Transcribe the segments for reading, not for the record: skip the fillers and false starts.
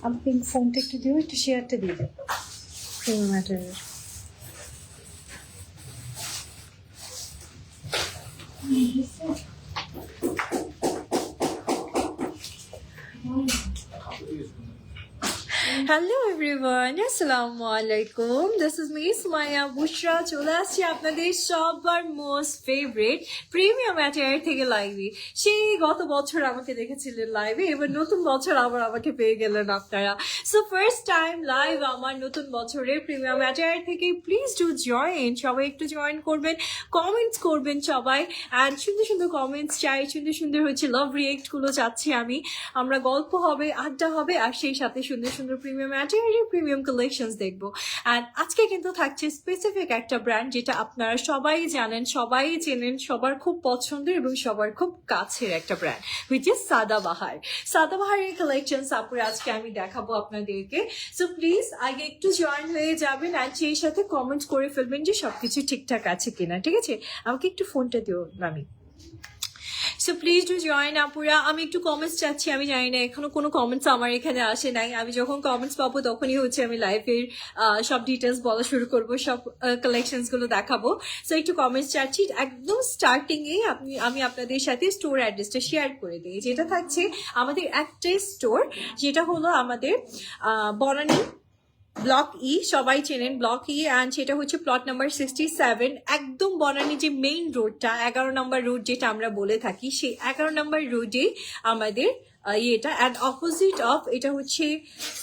আমাকে ফোনটা একটু দিও, একটু শেয়ারটা দিয়ে দাও প্রিমিয়াম ম্যাটেরিয়াল। হ্যালো এভরিওয়ান, আসসালামু আলাইকুম। দিস ইজ মি সুমাইয়া বুশরা। চলে আসছি আপনাদের সবার মোস্ট ফেভারিট প্রিমিয়াম অ্যাটায়ার থেকে লাইভে। সেই গত বছর আমাকে দেখেছিলেন লাইভে, এবার নতুন বছর আবার আমাকে পেয়ে গেলেন আপনারা। সো ফার্স্ট টাইম লাইভ আমার নতুন বছরে প্রিমিয়াম অ্যাটায়ার থেকে। প্লিজ ডু জয়েন, সবাই একটু জয়েন করবেন, কমেন্টস করবেন সবাই। অ্যান্ড সুন্দর সুন্দর কমেন্টস চাই, সুন্দর সুন্দর হচ্ছে লাভ রিয়েক্টগুলো চাচ্ছি আমি। আমরা গল্প হবে, আড্ডা হবে, আর সেই সাথে সুন্দর সুন্দর প্রিমিয়াম ম্যাটেরিয়াল, প্রিমিয়াম কালেকশনস দেখবো। অ্যান্ড আজকে কিন্তু থাকছে স্পেসিফিক একটা ব্র্যান্ড, যেটা আপনারা সবাই জানেন, সবাই চেনেন, সবার খুব পছন্দের এবং সবার খুব কাছের একটা brand, which is Sadabahar. সাদাবাহারের collections আপুরে আজকে আমি দেখাবো আপনাদেরকে। সো প্লিজ আগে একটু জয়েন হয়ে যাবেন, অ্যান্ড সেই সাথে কমেন্ট করে ফেলবেন যে সবকিছু ঠিকঠাক আছে কিনা। ঠিক আছে, আমাকে একটু ফোনটা দিও আমি। সো প্লিজ ডু জয়েন আপুরা। আমি একটু কমেন্টস চাচ্ছি, আমি জানি না এখনো কোনো কমেন্টস আমার এখানে আসে নাই। আমি যখন কমেন্টস পাবো তখনই হচ্ছে আমি লাইভের সব ডিটেলস বলা শুরু করবো, সব কালেকশনস গুলো দেখাবো। সো একটু কমেন্টস চাচ্ছি। একদম স্টার্টিং এ আমি আপনাদের সাথে স্টোর অ্যাড্রেসটা শেয়ার করে দিই, যেটা থাকছে আমাদের একটাই স্টোর, যেটা হলো আমাদের বনানী ব্লক ই, সবাই চেনেন ব্লক ই। অ্যান্ড সেটা হচ্ছে প্লট নাম্বার 67, একদম বনানী যে মেইন রোডটা, 11 নম্বর রোড যেটা আমরা বলে থাকি, সেই 11 নম্বর রোডে আমাদের ইয়েটা। অ্যান্ড অপোজিট অফ এটা হচ্ছে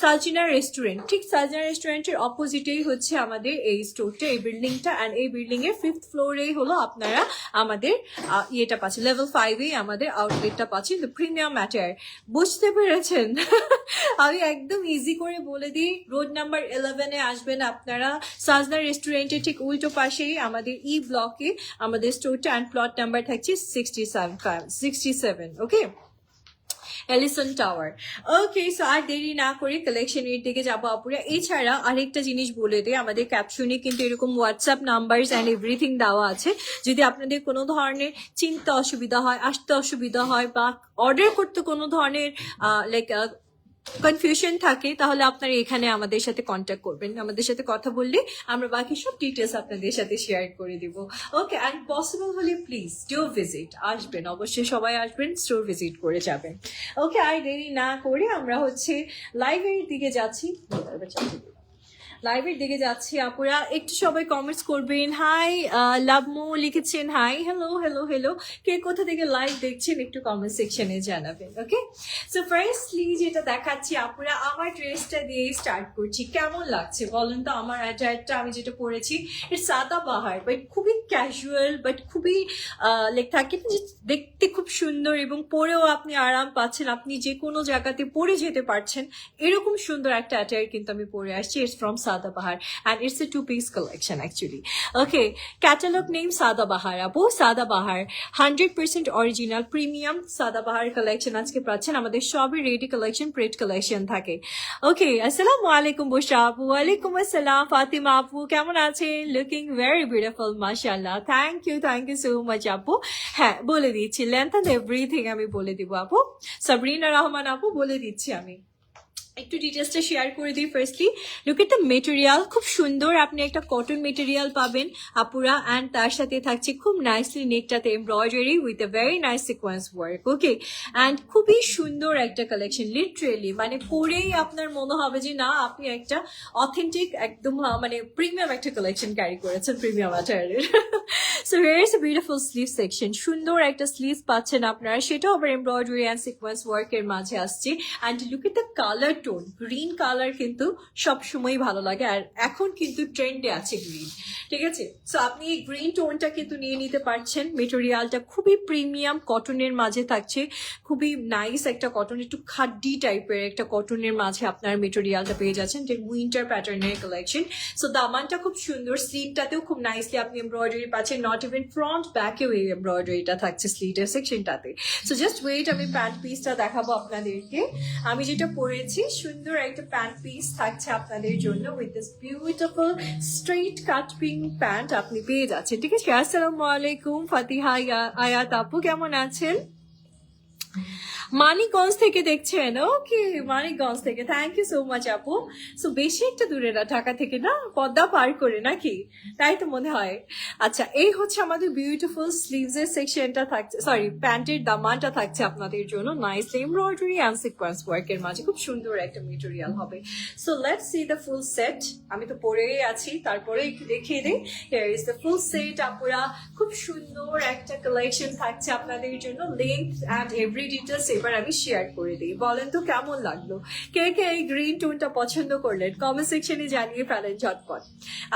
সালজিনা রেস্টুরেন্ট, ঠিক সালজিনা রেস্টুরেন্টের অপোজিটেই হচ্ছে আমাদের এই স্টোরটা, এই বিল্ডিংটা। অ্যান্ড এই বিল্ডিং এর 5th ফ্লোরেই হলো আপনারা আমাদের ইয়েটা পাচ্ছেন, লেভেল 5-এ আমাদের আউটলেটটা পাচ্ছেন, দ্য প্রিমিয়াম ম্যাটার। বুঝতে পেরেছেন? আমি একদম ইজি করে বলে দিই, রোড নাম্বার 11-এ আসবেন আপনারা, সালজিনা রেস্টুরেন্টের ঠিক উল্টো পাশেই আমাদের ই ব্লকে আমাদের স্টোরটা। অ্যান্ড প্লট নাম্বার থাকছে 67। ওকে, এলিসন টাওয়ার। ওকে, সো আর দেরি না করে কালেকশনের দিকে যাবো আপুরা। এছাড়া আরেকটা জিনিস বলে দিই, আমাদের ক্যাপশনে কিন্তু এরকম হোয়াটসঅ্যাপ নাম্বারস অ্যান্ড এভরিথিং দেওয়া আছে। যদি আপনাদের কোনো ধরনের চিন্তা অসুবিধা হয়, আসতে অসুবিধা হয়, বা অর্ডার করতে কোনো ধরনের লাইক কনফিউশন থাকে, তাহলে আপনারা এখানে আমাদের সাথে কন্ট্যাক্ট করবেন। আমাদের সাথে কথা বললে আমরা বাকি সব ডিটেলস আপনাদের সাথে শেয়ার করে দিব। ওকে, অ্যান্ড পসিবল হলে প্লিজ ডু ভিজিট, আসবেন, অবশ্যই সবাই আসবেন, স্টোর ভিজিট করে যাবেন। ওকে, আর দেরি না করে আমরা হচ্ছে লাইভের দিকে যাচ্ছি, লাইভের দিকে যাচ্ছি আপুরা। একটু সবাই কমেন্টস করবেন। হাই লাভমো লিখেছেন, হাই, হ্যালো হ্যালো হ্যালো। কে কোথা থেকে লাইভ দেখছেন একটু কমেন্ট সেকশনে জানাবেন। ওকে, সো ফার্স্টলি যেটা দেখাচ্ছি আপুরা, আমার ড্রেসটা দিয়ে স্টার্ট করছি। কেমন লাগছে বলেন তো আমার অ্যাটায়ারটা? আমি যেটা পরেছি এটা সাদাবাহার, বাট খুবই ক্যাজুয়াল, বাট খুবই লাইক থাকে না যে দেখতে খুব সুন্দর, এবং পরেও আপনি আরাম পাচ্ছেন, আপনি যে কোনো জায়গাতে পরে যেতে পারছেন, এরকম সুন্দর একটা অ্যাটায়ার কিন্তু আমি পরে আসছি। It's from Sadabahar and it's a 2-piece collection actually. Okay, catalog name Sadabahar আপু, Sadabahar 100% original premium Sadabahar collection আজকে পাচ্ছেন। আমাদের সবই রেডি কালেকশন, প্রিন্ট কালেকশন থাকে। ওকে, আসসালামু আলাইকুম বুশরা আপু। ওয়ালাইকুম আসসালাম ফাতিমা আপু, কেমন আছেন? লুকিং ভেরি বিউটিফুল, মাশাআল্লাহ। থ্যাংক ইউ সো মাচ আপু। হ্যাঁ, বলে দিচ্ছি, লেন্থ এন্ড এভরিথিং আমি বলে দিব আপু। সাবরিনা রহমান আপু, বলে দিচ্ছি আমি। একটু ডিটেলসটা শেয়ার করে দিই। Firstly look at the material, খুব সুন্দর, আপনি একটা কটন মেটেরিয়াল পাবেন আপুরা। অ্যান্ড তার সাথে থাকছে খুব নাইসলি নেকটাতে embroidery with a very nice sequence work. Okay, and খুবই সুন্দর একটা কালেকশন, লিটারেলি মানে পরেই আপনার মনে হবে যে না, আপনি একটা অথেন্টিক একদম মানে প্রিমিয়াম একটা কালেকশন ক্যারি করেছেন প্রিমিয়াম অ্যাটায়ারের। So here is a beautiful sleeve section, সুন্দর একটা স্লিভ পাচ্ছেন আপনারা, সেটাও আবার এমব্রয়ডারি অ্যান্ড সিকোয়েন্স ওয়ার্কের মাঝে আসছে। And look at the colour tone, green colour কিন্তু সবসময় ভালো লাগে, আর এখন কিন্তু ট্রেন্ডে আছে গ্রিন। ঠিক আছে, সো আপনি এই গ্রিন টোনটা কিন্তু নিয়ে নিতে পারছেন। মেটেরিয়ালটা খুবই প্রিমিয়াম কটনের মাঝে থাকছে, খুবই নাইস একটা কটন, একটু খাড্ডি টাইপের একটা কটনের মাঝে আপনার মেটেরিয়ালটা পেয়ে যাচ্ছেন, যে উইন্টার প্যাটার্নের কালেকশন। সো দামানটা খুব সুন্দর, স্লিভটাতেও খুব নাইসলি আপনি এমব্রয়ডারি পাচ্ছেন, নট ইভেন ফ্রন্ট ব্যাকেও এই এমব্রয়ডারিটা থাকছে স্লিভের সেকশনটাতে। সো জাস্ট ওয়েট, আমি প্যান্ট পিসটা দেখাবো আপনাদেরকে। আমি যেটা পরেছি, সুন্দর একটা প্যান্ট পিস থাকছে আপনাদের জন্য with this beautiful straight cut pink pant আপনি পেয়ে যাচ্ছেন। ঠিক আছে, আসসালামু আলাইকুম ফাতিহা আয়াত আপু, কেমন আছেন? মানিকগঞ্জ থেকে দেখছেন, ওকে মানিকগঞ্জ থেকে, থ্যাংক ইউ সো মাচ আপু। সো বেশি একটা দূরে না ঢাকা থেকে, না পদ্মা পার করে নাকি, তাই তো মনে হয়। আচ্ছা, এই হচ্ছে আমাদের বিউটিফুল স্লিভস এর সেকশনটা থাকছে, সরি প্যান্টের দামানটা থাকছে আপনাদের জন্য নাইস এমব্রয়ডারি অ্যান্ড সিকোয়েন্স ওয়ার্কের মাঝে, খুব সুন্দর একটা মেটেরিয়াল হবে। So let's see the full set. আমি তো পরেই আছি, তারপরে একটু দেখিয়ে দিই। Here is the full set আপুরা, খুব সুন্দর একটা কালেকশন থাকছে আপনাদের জন্য, লেন্থ অ্যান্ড এভরি ডিটেলস এবার আমি শেয়ার করে দিই। বলেন তো কেমন লাগলো, কে কে এই গ্রিন টোনটা পছন্দ করলেন কমেন্ট সেকশনে জানিয়ে ফেলেন ঝটপট।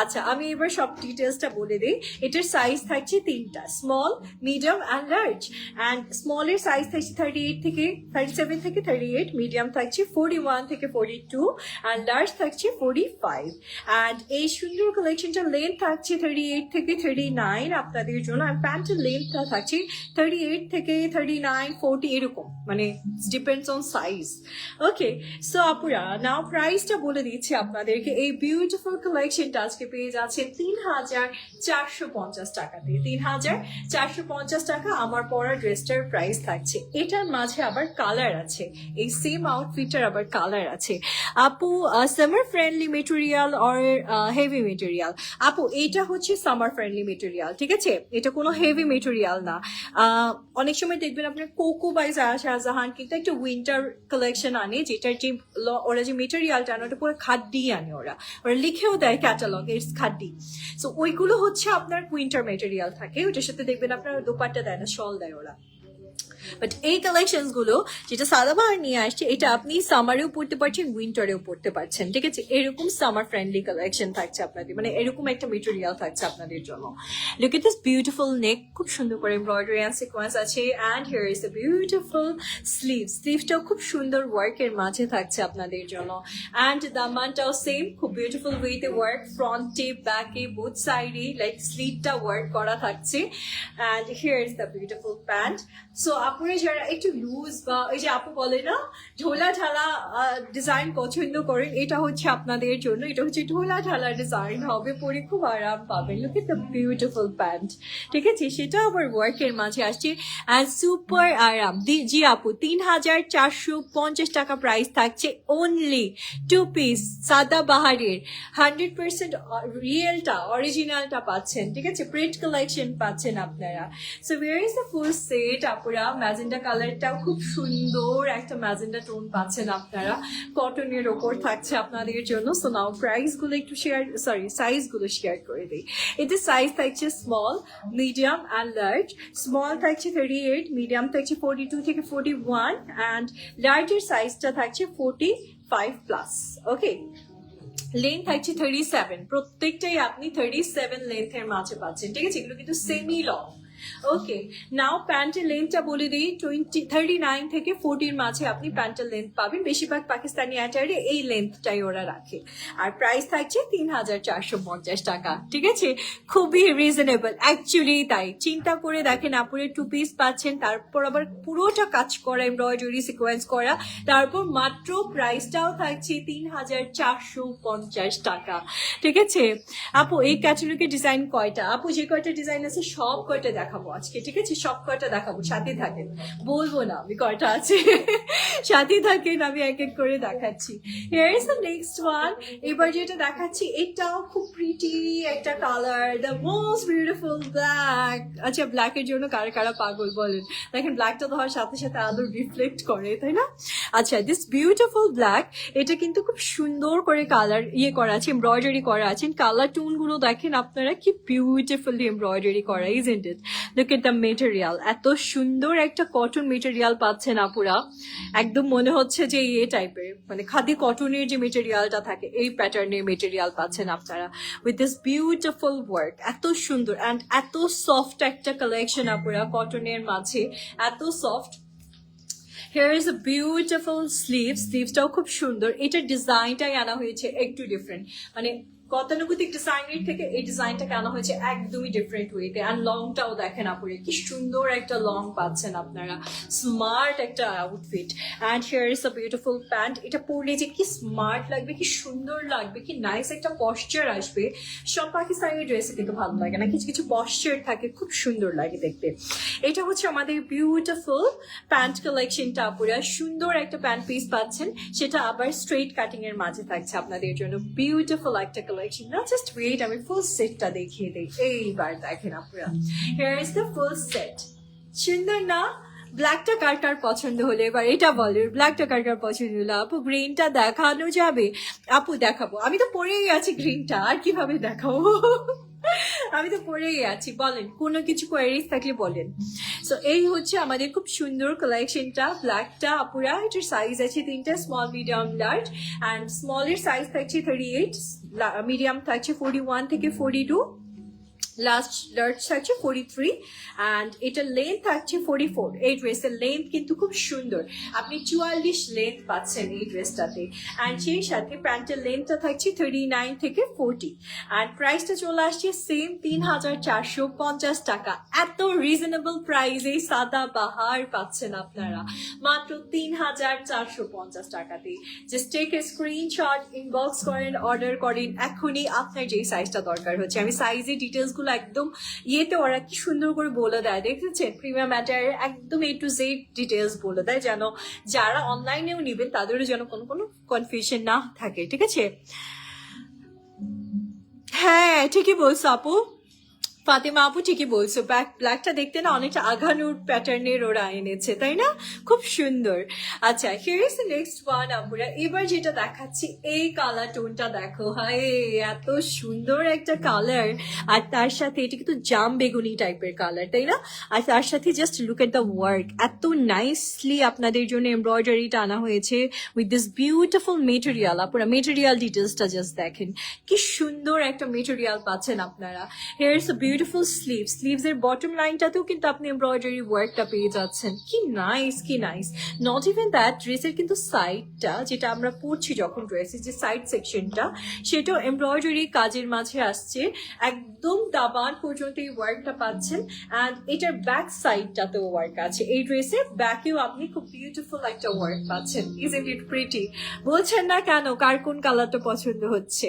আচ্ছা, আমি এবার সব ডিটেলসটা বলে দিই। এটার সাইজ থাকছে তিনটা, small, medium and large. And স্মলের সাইজ থাকছে 38 থেকে 37 থেকে 38, মিডিয়াম থাকছে 41 থেকে 42 অ্যান্ড লার্জ থাকছে 45। অ্যান্ড এই সুন্দর কালেকশনটা লেন্থ থাকছে 38 থেকে 39 আপনাদের জন্য, আর প্যান্টের লেন্থটা থাকছে 38 থেকে 39 40 এরকম, মানে depends on size. Okay, so আপুরা নাও প্রাইসটা বলে দিচ্ছি আপনাদেরকে। এই বিউটিফুল কালেকশনটা আজকে পেয়ে যাচ্ছেন 3450 টাকাতে। 3450 টাকা আমার পরা ড্রেসটার প্রাইস থাকছে। এটার মাঝে আবার কালার আছে, এই সেম আউটফিটটার আবার কালার আছে। আপু summer friendly material or heavy material? আপু এটা হচ্ছে সামার ফ্রেন্ডলি মেটেরিয়াল, ঠিক আছে, এটা কোনো হেভি মেটেরিয়াল না। অনেক সময় দেখবেন আপনার কোকো বাই শাহজাহান কিন্তু একটা উইন্টার কালেকশন আনে, যেটার যে ওরা যে মেটেরিয়ালটা আনে ওটা পুরো খাড্ডি আনে, ওরা লিখেও দেয় ক্যাটালগ ইটস খাড্ডি। সো ওইগুলো হচ্ছে আপনার উইন্টার মেটেরিয়াল থাকে, ওইটার সাথে দেখবেন আপনার দোপাট্টা দেয় না, শল দেয় ওরা। বাট এই কালেকশন গুলো যেটা সাদাবাহার নিয়ে আসছে, এটা আপনি সামারেও পড়তে পারছেন, উইন্টারেও পড়তে পারছেন, ঠিক আছে। এরকম সামার ফ্রেন্ডলি কালেকশন থাকছে আপনাদের, মানে এরকম একটা মেটেরিয়াল থাকছে আপনাদের জন্য। Look at this beautiful neck, খুব সুন্দর করে এমব্রয়ডারি অ্যান্ড সিকোয়েন্স আছে। And here is the beautiful স্লিভসটাও খুব সুন্দর ওয়ার্কের মাঝে থাকছে আপনাদের জন্য। অ্যান্ড দামানটাও সেম, খুব বিউটিফুল ওয়েতে ওয়ার্ক, ফ্রন্টে ব্যাকে বোথ সাইডে লাইক স্লিভটা ওয়ার্ক করা থাকছে। And here is the beautiful pant. So আপুরে যারা একটু লুজ বা এই যে আপু বলে না ঢোলা ঢালা ডিজাইন পছন্দ করেন, এটা হচ্ছে আপনাদের জন্য। এটা হচ্ছে ঢোলা ঢালা ডিজাইন হবে, পরে খুব আরাম পাবেন। Look at the beautiful pant, ঠিক আছে, সেটা আবার ওয়ার্কের মাঝে আসছে অ্যান্ড সুপার আরাম। জি আপু 3450 টাকা প্রাইস থাকছে, অনলি 2 পিস সাদাবাহারের 100% রিয়েলটা অরিজিনালটা পাচ্ছেন, ঠিক আছে, প্রিন্ট কালেকশন পাচ্ছেন আপনারা। So where is the full set আপুরা? ম্যাজেন্ডা কালারটাও খুব সুন্দর একটা ম্যাজেন্ডা টোন পাচ্ছেন আপনারা, কটনের ওপর থাকছে আপনাদের জন্য। সো নাও প্রাইস গুলো একটু সাইজ গুলো শেয়ার করে দিই। এতে সাইজ থাকছে small, medium and large. Small থাকছে 38, মিডিয়াম থাকছে 42 থেকে 41 অ্যান্ড লার্জের সাইজটা থাকছে 45 প্লাস। ওকে, লেন্থ থাকছে 37, প্রত্যেকটাই আপনি 37 লেন্থের মাঝে পাচ্ছেন, ঠিক আছে, এগুলো কিন্তু সেমি লং। ওকে, নাও প্যান্টের লেন্থটা বলে দিই, 39 থেকে 40 মাঝে আপনি প্যান্টের লেন্থ পাবেন। বেশিরভাগ পাকিস্তানি অ্যাটায়ারে এই লেন্থটাই ওরা রাখে। আর প্রাইস থাকছে 3450 টাকা, ঠিক আছে, খুবই রিজনেবল অ্যাকচুয়ালি। তাই চিন্তা করে দেখেন, আপুরে 2 পিস পাচ্ছেন, তারপর আবার পুরোটা কাজ করা, এমব্রয়ডারি সিকোয়েন্স করা, তারপর মাত্র প্রাইসটাও থাকছে 3450 টাকা, ঠিক আছে। আপু এই ক্যাটালগের ডিজাইন কয়টা? আপু যে কয়টা ডিজাইন আছে সব কয়টা দেখাবো আজকে, ঠিক আছে, সব কয়টা দেখাবো, সাথে থাকেন, বলবো না আমি কয়টা আছে, সাথে থাকেন, আমি এক এক করে দেখাচ্ছি। Here is the next one. এবার যেটা দেখাচ্ছি এটাও খুব প্রিটি একটা colour, the most beautiful black. আচ্ছা, ব্ল্যাকের জন্য কারা কারা পাগল বলেন? দেখেন ব্ল্যাকটা ধরার সাথে সাথে আদর রিফ্লেক্ট করে, তাই না? আচ্ছা, দিস বিউটিফুল ব্ল্যাক, এটা কিন্তু খুব সুন্দর করে কালার করা আছে, এমব্রয়ডারি করা আছে। কালার টোন গুলো দেখেন আপনারা, কি বিউটিফুলি এমব্রয়ডারি করা, isn't it? Look at the material, এত সুন্দর একটা কটন মেটেরিয়াল পাচ্ছেন আপুরা, একদম মনে হচ্ছে যে টাইপের, মানে খাদি কটনের যে মেটেরিয়ালটা থাকে এই প্যাটার্নের মেটেরিয়াল পাচ্ছেন আপনারা উইথ দিস বিউটিফুল ওয়ার্ক। এত সুন্দর অ্যান্ড এত সফট একটা কালেকশন আপুরা, কটনের মাঝে এত soft. Here is a beautiful sleeves, স্লিভসটাও খুব সুন্দর। এটার ডিজাইনটাই আনা হয়েছে একটু ডিফারেন্ট, মানে গতানুগতিক ডিজাইনের থেকে এই ডিজাইনটা কেন হয়েছে একদমই ডিফারেন্ট ওয়েতে। অ্যান্ড লংটাও দেখেন আপুরে কি সুন্দর একটা লং পাচ্ছেন আপনারা, স্মার্ট একটা outfit. And here is a beautiful pant. এটা পরলে যে কি স্মার্ট লাগবে, কি সুন্দর লাগবে, কি নাইস একটা পশ্চার আসবে। সব পাকিস্তানি ড্রেসে কিন্তু ভালো লাগে না, কিছু কিছু পশ্চার থাকে, খুব সুন্দর লাগে দেখতে। এটা হচ্ছে আমাদের বিউটিফুল প্যান্ট কালেকশনটা আপুরা। সুন্দর একটা প্যান্ট পিস পাচ্ছেন, সেটা আবার স্ট্রেট কাটিং এর মাঝে থাকছে আপনাদের জন্য। বিউটিফুল একটা কালেকশন না, জাস্ট ওয়েট আমি ফুল সেটটা দেখিয়ে দিই। এইবার দেখেন আপুরা, here is the full set. সুন্দর না? ব্ল্যাকটা কার কার পছন্দ হলো এবার এটা বলো, ব্ল্যাকটা কার কার পছন্দ হলো? আপু গ্রিনটা দেখানো যাবে? আপু দেখাবো, আমি তো পরেই আছি গ্রিনটা, আর কিভাবে দেখাবো? আমি তো পরেই আছি, বলেন কোনো কিছু কোয়ারিজ থাকলে বলেন। সো এই হচ্ছে আমাদের খুব সুন্দর কালেকশনটা, ব্ল্যাকটা আপুরা। এটার সাইজ আছে 3টা, স্মল, মিডিয়াম, লার্জ। অ্যান্ড স্মলের সাইজ থাকছে 38, মিডিয়াম থাকছে 41 থেকে 42, লাস্ট লার্জ থাকছে 43, অ্যান্ড এটার লেন্থ থাকছে 44। এই ড্রেসের লেন্থ কিন্তু খুব সুন্দর, আপনি 44 লেন্থ পাচ্ছেন এই ড্রেসটাতে। অ্যান্ড সেই সাথে প্যান্টের লেন্থটা থাকছে 39 থেকে 40। অ্যান্ড প্রাইসটা চলে আসছে সেম 3450 টাকা। এত রিজনেবল প্রাইসে সাদা বাহার পাচ্ছেন আপনারা মাত্র 3450 টাকাতে। Just take a screenshot, inbox করেন, অর্ডার করেন এখনই আপনার যেই সাইজটা দরকার হচ্ছে। আমি সাইজের ডিটেলস গুলো একদম ইয়েতে ওরা কি সুন্দর করে বলে দেয়, দেখেছেন? প্রিমিয়াম ম্যাটার একদম A to Z ডিটেলস বলে দেয়, যেন যারা অনলাইনেও নিবেন তাদেরও যেন কোনো কনফিউশন না থাকে, ঠিক আছে? হ্যাঁ ঠিকই বলছো আপু, ফাতেমা আপু ঠিকই বলছো। ব্ল্যাকটা দেখতে না অনেকটা আঘানুর প্যাটার্নের ওরা এনেছে, তাই না? খুব সুন্দর। আচ্ছা, here is the next one আপুরা। এবার যেটা দেখাচ্ছি, এই কালার টোনটা দেখো, হায় এত সুন্দর একটা কালার। আর তার সাথে এটা কিন্তু জাম বেগুনি টাইপের কালার, তাই না? আর তার সাথে just look at the work, এত নাইসলি আপনাদের জন্য এমব্রয়ডারিটা আনা হয়েছে উইথ দিস বিউটিফুল মেটেরিয়াল। আপুরা মেটেরিয়াল ডিটেলসটা জাস্ট দেখেন, কি সুন্দর একটা মেটেরিয়াল পাচ্ছেন আপনারা। Here is the beautiful sleeves এর বটম লাইনটাতেও কিন্তু আপনি এমব্রয়ডারি ওয়ার্কটা পেয়ে যাচ্ছেন। কি নাইস, কি নাইস। নট ইভেন দ্যাট, ড্রেসের কিন্তু সাইডটা যেটা আমরা পরছি যখন ড্রেসের যে সাইড সেকশনটা, সেটাও এমব্রয়ডারি কাজের মাঝে আসছে, একদম দাবান পর্যন্ত এই ওয়ার্কটা পাচ্ছেন। অ্যান্ড এটার ব্যাক সাইডটাতেও ওয়ার্ক আছে। এই ড্রেসের ব্যাকেও আপনি খুব বিউটিফুল একটা ওয়ার্ক পাচ্ছেন। Isn't it pretty? বলছেন না কেন? কার কোন কালারটা পছন্দ হচ্ছে?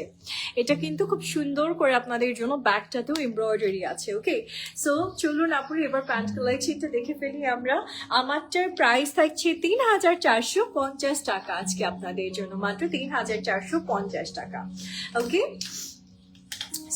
এটা কিন্তু খুব সুন্দর করে আপনাদের জন্য ব্যাকটাতেও এমব্রয়ডারি আছে। ওকে, সো চলুন আপুরে এবার প্যান্ট কালেকশনটা দেখে ফেলি আমরা। আমারটার প্রাইস থাকছে 3450 টাকা আজকে আপনাদের জন্য, মাত্র 3450 টাকা। Okay,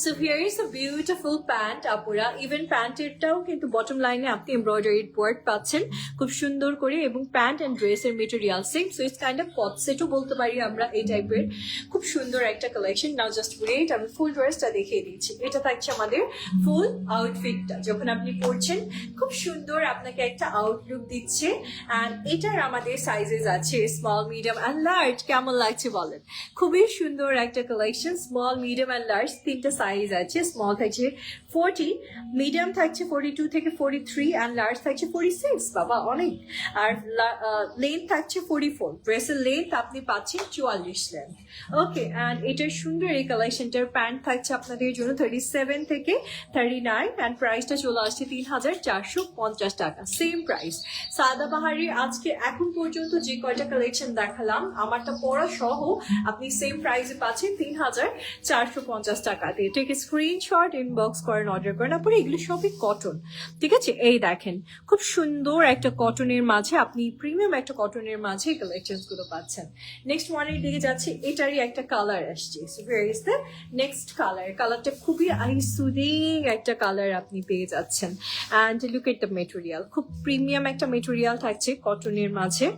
so here is a beautiful pant আপুরা। ইভেন প্যান্টেরটাও কিন্তু বটম লাইনে আপনি এমব্রয়ডারিড ওয়ার্ক পাচ্ছেন খুব সুন্দর করে, এবং প্যান্ট অ্যান্ড ড্রেসের material same. So it's kind of কট সেটও বলতে পারি আমরা এই টাইপের। খুব সুন্দর একটা কালেকশন। নাও জাস্ট ওয়েট, আমি ফুল ড্রেসটা দেখিয়ে দিচ্ছি। এটা থাকছে আমাদের ফুল আউটফিটটা, যখন আপনি পরছেন খুব সুন্দর আপনাকে একটা আউটলুক দিচ্ছে। অ্যান্ড এটার আমাদের সাইজেস আছে স্মল, মিডিয়াম অ্যান্ড লার্জ। কেমন লাগছে বলেন? খুবই সুন্দর একটা collection. Small, medium and large তিনটা সাইজ আছে। স্মল থাকছে 40, মিডিয়াম থাকছে 42 থেকে 43, অ্যান্ড লার্জ থাকছে 46। বাবা অনেক। আর লেন্থ থাকছে 44। ড্রেসের লেন্থ আপনি পাচ্ছেন 44 লেন্থ। ওকে, অ্যান্ড এটার সুন্দর এই কালেকশনটার প্যান্ট থাকছে আপনাদের জন্য 37 থেকে 39, অ্যান্ড প্রাইসটা চলে আসছে 3450 টাকা। Same price. সাদাবাহারি আজকে এখন পর্যন্ত যে কয়টা কালেকশন দেখালাম, আমারটা পরা সহ আপনি সেম প্রাইসে পাচ্ছেন 3450 টাকাতে। টেক স্ক্রিনশট, ইনবক্স করেন, অর্ডার করেন। তারপরে এগুলো সবই কটন, ঠিক আছে? এই দেখেন খুব সুন্দর একটা কটনের মাঝে, আপনি প্রিমিয়াম একটা কটনের মাঝে কালেকশন গুলো পাচ্ছেন। নেক্সট ওয়ানের দিকে যাচ্ছে, এটারই একটা কালার আসছে। So here is the next colour. কালারটা খুবই সুদিং একটা কালার আপনি পেয়ে যাচ্ছেন। And look at the material, খুব প্রিমিয়াম একটা মেটেরিয়াল থাকছে কটনের মাঝে।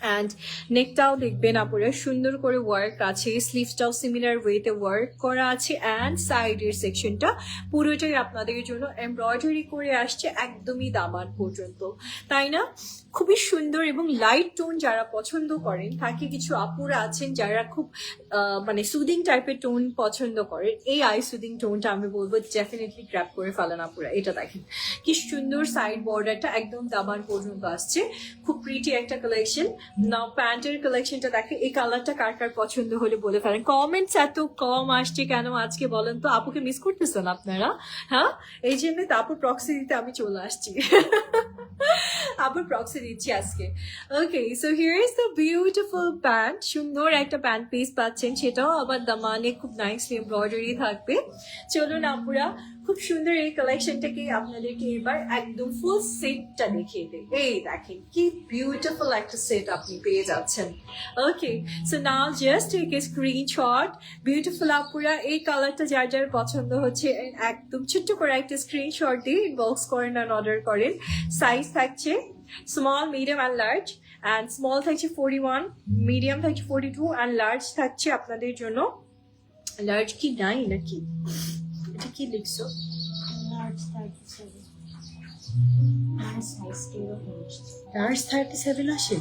অ্যান্ড নেকটাও দেখবেন আপনারা সুন্দর করে ওয়ার্ক আছে, স্লিভসটাও সিমিলার ওয়েতে ওয়ার্ক করা আছে। অ্যান্ড সাইডের সেকশনটা পুরোটাই আপনাদের জন্য এমব্রয়ডারি করে আসছে একদমই দামান পর্যন্ত, তাই না? খুবই সুন্দর এবং লাইট টোন যারা পছন্দ করেন, তাকে কিছু আপুরা আছেন যারা খুব মানে সুদিং টাইপের টোন পছন্দ করেন। এই আই সুদিং টোনটা আমি বলবো ডেফিনেটলি গ্র্যাব করে ফেলেন আপুরা। এটা দেখেন কি সুন্দর সাইড বর্ডারটা একদম দামান পর্যন্ত আসছে, খুব প্রিটি একটা কালেকশন। নাও প্যান্টের কালেকশনটা দেখে, এই কালারটা কার কার পছন্দ হলে বলে ফেলেন। কমেন্টস এত কম আসছে কেন আজকে বলেন তো? আপুকে মিস করতেছেন আপনারা? হ্যাঁ, এই জন্য তো আপুর প্রক্সি দিতে আমি চলে আসছি। আপুর প্রক্সি দিচ্ছি আজকে। Okay, so here is the beautiful pant. সুন্দর একটা প্যান্ট পিস পাচ্ছেন, সেটাও আবার দামানে খুব নাইসলি এমব্রয়ডারি থাকবে। চলুন আপুরা, খুব সুন্দর এই কালেকশনটাকে আপনাদেরকে এবার একদম ফুল সেটটা দেখিয়ে দেয়। এই দেখেন কি বিউটিফুল একটা সেট আপনি পেয়ে যাচ্ছেন। Okay, so now just take a screenshot. Beautiful আপুরা, এই কালারটা যার যার পছন্দ হচ্ছে একদম ছোট্ট করে একটা স্ক্রিনশট দিয়ে ইনবক্স করেন আর অর্ডার করেন। সাইজ থাকছে small, medium and large. And small থাকছে 41, মিডিয়াম থাকছে 42 অ্যান্ড লার্জ থাকছে আপনাদের জন্য। লার্জ কি নাই নাকি? এটা কি লিখছো? লার্জ 37 আসে।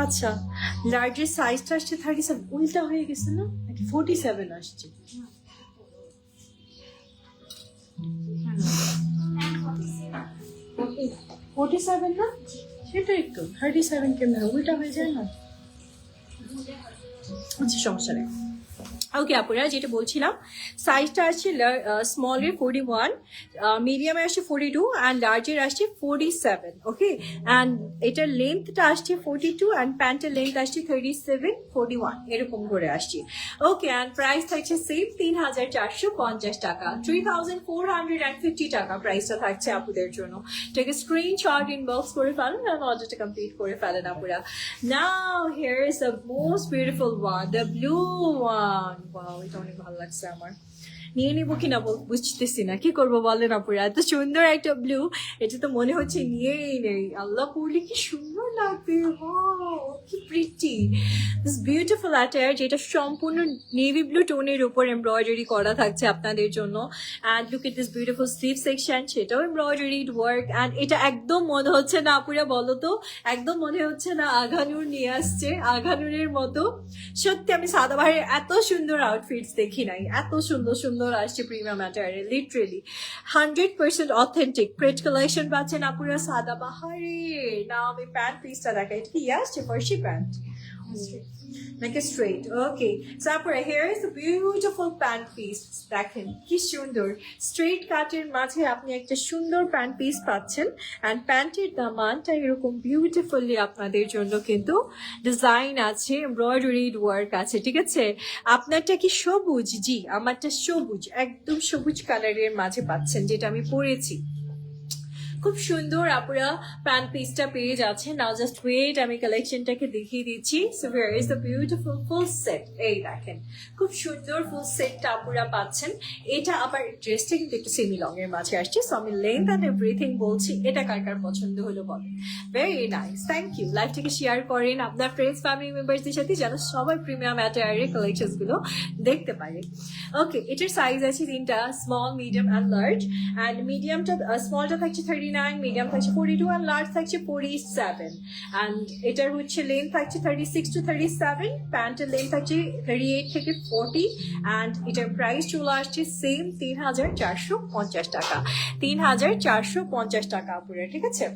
আচ্ছা, লার্জের সাইজটা আসছে 37, উল্টা হয়ে গেছে না? নাকি 47 আসছে? ওকে, 47 না? সেটাই তো, 37 কেমন উল্টা হয়ে যায় না? আচ্ছা, সমস্যা নেই। ওকে আপুরা, যেটা বলছিলাম, সাইজটা আসছে স্মলের 41, মিডিয়ামে আসছে 42 অ্যান্ড লার্জের আসছে 47। ওকে, অ্যান্ড এটার লেন্থটা আসছে 42 অ্যান্ড প্যান্টের লেন্থ আসছে 37, 41 এরকম করে আসছে। ওকে, অ্যান্ড প্রাইস থাকছে সেম 3450 টাকা, 3450 টাকা প্রাইসটা থাকছে আপুদের জন্য। এটাকে স্ক্রিনশট ইনবক্স করে ফেলেন আর অর্ডারটা কমপ্লিট করে ফেলেন আপুরা। Now here is the most beautiful one, the blue one. Wow, এটা অনেক ভালো লাগছে আমার। নিয়ে নিবো কিনা বুঝতেছি না, কি করবো বলেন আপুরা? এত সুন্দর একটা ব্লু, এটা তো মনে হচ্ছে নিয়েই নেই। আল্লাহ, পরলে কি সুন্দর লাগবে, কি প্রিটি। দিস বিউটিফুল অ্যাটায়ার, যেটা সম্পূর্ণ নেভি ব্লু টোনের উপর এমব্রয়ডারি করা থাকছে আপনাদের জন্য। And look at this beautiful sleeve section, সেটাও এমব্রয়ডারিড ওয়ার্ক। অ্যান্ড এটা একদম মনে হচ্ছে না আপুরা, বলো তো, একদম মনে হচ্ছে না আঘানুর নিয়ে আসছে, আঘানুরের মতো। সত্যি আমি সাদাবাহারের এত সুন্দর আউটফিটস দেখি নাই, এত সুন্দর সুন্দর আসছে প্রিমিয়াম অ্যাটায়ারে, লিটারেলি 100% অথেন্টিক ক্রেট কালেকশন পাচ্ছেন আপুরা সাদাবাহারে। না, আমি প্যান্ট পিসটা দেখাই, এটা কি আসছে ফার্সি প্যান্ট নাকি স্ট্রেট? ওকে, সো আপুরা, here is the beautiful pant piece. দেখেন কি সুন্দর, স্ট্রেট কাটের মাঝে আপনি একটা সুন্দর প্যান্ট পিস পাচ্ছেন। অ্যান্ড প্যান্টের দামানটা এরকম বিউটিফুলি আপনাদের জন্য কিন্তু ডিজাইন আছে, এমব্রয়ডারিড ওয়ার্ক আছে, ঠিক আছে? আপনারটা কি সবুজ? জি, আমারটা সবুজ, একদম সবুজ কালারের মাঝে পাচ্ছেন, যেটা আমি পরেছি। খুব সুন্দর আপুরা প্যান্ট পিসটা পেয়ে যাচ্ছে। নাও জাস্ট ওয়েট, আমি কালেকশনটাকে দেখিয়ে দিচ্ছি। So here is the beautiful full set. এই দেখেন, খুব সুন্দর ফুল সেটটা আপুরা পাচ্ছেন। এটা আবার ড্রেসটা কিন্তু একটু সেমি লং এর মাঝে আসছে, সো আমি লেন্থ অ্যান্ড এভরিথিং বলছি। এটা কার কার পছন্দ হলো বলেন? Very nice, thank you. লাইভটাকে শেয়ার করেন আপনার ফ্রেন্ডস, ফ্যামিলি মেম্বারসদের সাথে, যেন সবাই প্রিমিয়াম অ্যাটায়ারের কালেকশন গুলো দেখতে পারে। ওকে, এটার সাইজ আছে 3টা, small, medium and large. And মিডিয়ামটা, স্মলটা থাকছে 39, মিডিয়াম থাকছে 42 অ্যান্ড লার্জ থাকছে 47। অ্যান্ড এটার হচ্ছে লেন্থ থাকছে 36 to 37, প্যান্টের লেন্থ থাকছে 38 থেকে 40। অ্যান্ড এটার প্রাইস চলে আসছে সেম 3450 টাকা, 3450 টাকা আপুরা, ঠিক আছে?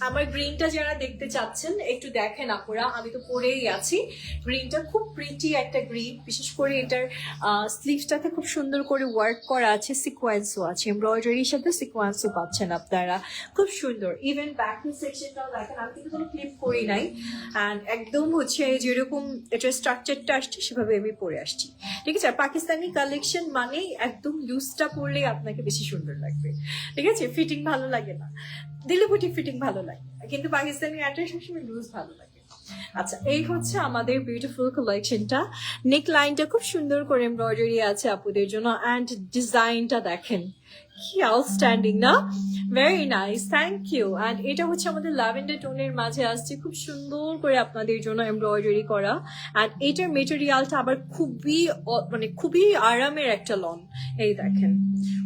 আমার গ্রিনটা যারা দেখতে চাচ্ছেন একটু দেখেন আপুরা, আমি তো পরেই আছি। গ্রিনটা খুব প্রিটি একটা গ্রিন, বিশেষ করে এটার স্লিভসটাতে খুব সুন্দর করে ওয়ার্ক করা আছে, সিকোয়েন্সও আছে, এমব্রয়ডারির সাথে সিকোয়েন্সও পাচ্ছেন আপনারা, খুব সুন্দর। ইভেন ব্যাকিং সেকশনটাও দেখেন, আমি কিন্তু কোনো ক্লিপ করি নাই। অ্যান্ড একদম হচ্ছে যেরকম এটার স্ট্রাকচারটা আসছে সেভাবে আমি পরে আসছি, ঠিক আছে? আর পাকিস্তানি কালেকশন মানেই একদম লুজটা পরলেই আপনাকে বেশি সুন্দর লাগবে, ঠিক আছে? ফিটিং ভালো লাগে না, দিলে বুটি ফিটিং ভালো লাগে, কিন্তু পাকিস্তানি অ্যাটায়ার সবসময় লুজ ভালো লাগে। আচ্ছা, এই হচ্ছে আমাদের বিউটিফুল কালেকশনটা। নেক লাইনটা খুব সুন্দর করে এমব্রয়ডারি আছে আপুদের জন্য। অ্যান্ড ডিজাইনটা দেখেন কি আউটস্ট্যান্ডিং না? Very nice, thank you. And এটা হচ্ছে আমাদের ল্যাভেন্ডার টোনের মাঝে আসছে, খুব সুন্দর করে আপনাদের জন্য এমব্রয়ডারি করা। অ্যান্ড এটার মেটেরিয়ালটা আবার খুবই আরামের একটা লন। এই দেখেন,